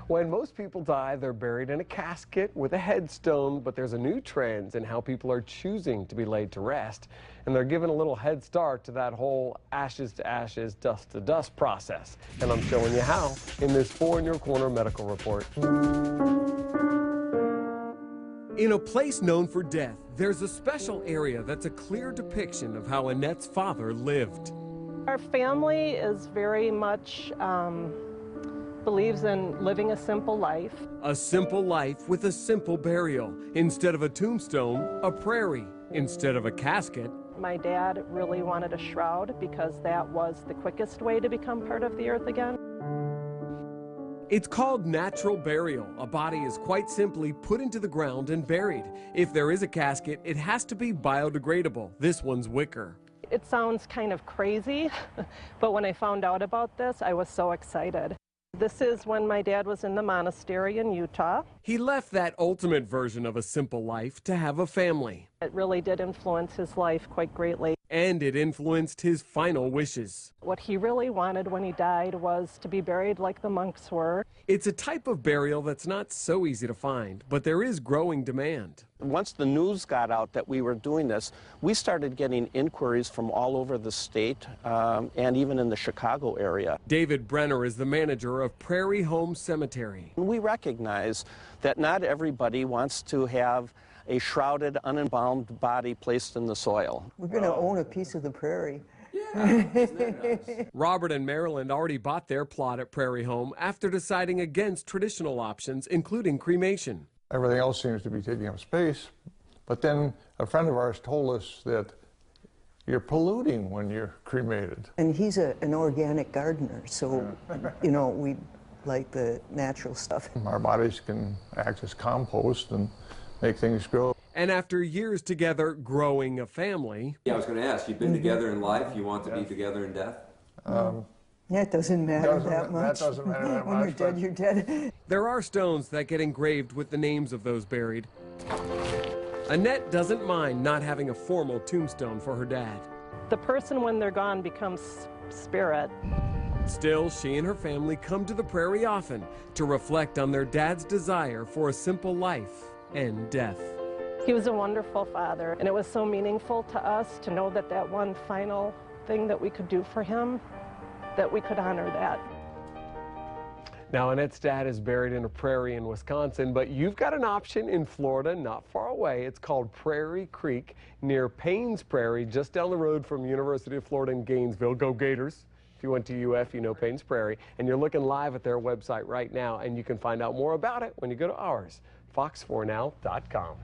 When most people die, they're buried in a casket with a headstone, but there's a new trend in how people are choosing to be laid to rest, and they're given a little head start to that whole ashes to ashes, dust to dust process. And I'm showing you how in this 4 in Your Corner medical report. In a place known for death, there's a special area that's a clear depiction of how Annette's father lived. Our family is very much believes in living a simple life. A simple life with a simple burial. Instead of a tombstone, a prairie. Instead of a casket. My dad really wanted a shroud because that was the quickest way to become part of the earth again. It's called natural burial. A body is quite simply put into the ground and buried. If there is a casket, it has to be biodegradable. This one's wicker. It sounds kind of crazy, but when I found out about this, I was so excited. This is when my dad was in the monastery in Utah. He left that ultimate version of a simple life to have a family. It really did influence his life quite greatly. And it influenced his final wishes. What he really wanted when he died was to be buried like the monks were. It's a type of burial that's not so easy to find, but there is growing demand. Once the news got out that we were doing this, we started getting inquiries from all over the state and even in the Chicago area. David Brenner is the manager of Prairie Home Cemetery. We recognize that not everybody wants to have a shrouded, unembalmed body placed in the soil. We're going to own a piece of the prairie. Yeah, isn't that nice? Robert and Maryland already bought their plot at Prairie Home after deciding against traditional options, including cremation. Everything else seems to be taking up space, but then a friend of ours told us that you're polluting when you're cremated. And he's an organic gardener, so, you know, we like the natural stuff. Our bodies can act as compost and make things grow. And after years together growing a family... Yeah, I was going to ask, you've been together in life, you want to be together in death? That doesn't matter that much. That doesn't matter that when much. When you're dead, you're dead. There are stones that get engraved with the names of those buried. Annette doesn't mind not having a formal tombstone for her dad. The person, when they're gone, becomes spirit. Still, she and her family come to the prairie often to reflect on their dad's desire for a simple life and death. He was a wonderful father, and it was so meaningful to us to know that that one final thing that we could do for him, that we could honor that. Now, Annette's dad is buried in a prairie in Wisconsin, but you've got an option in Florida not far away. It's called Prairie Creek near Paynes Prairie, just down the road from University of Florida in Gainesville. Go Gators! If you went to UF, you know Paynes Prairie. And you're looking live at their website right now, and you can find out more about it when you go to ours, fox4now.com.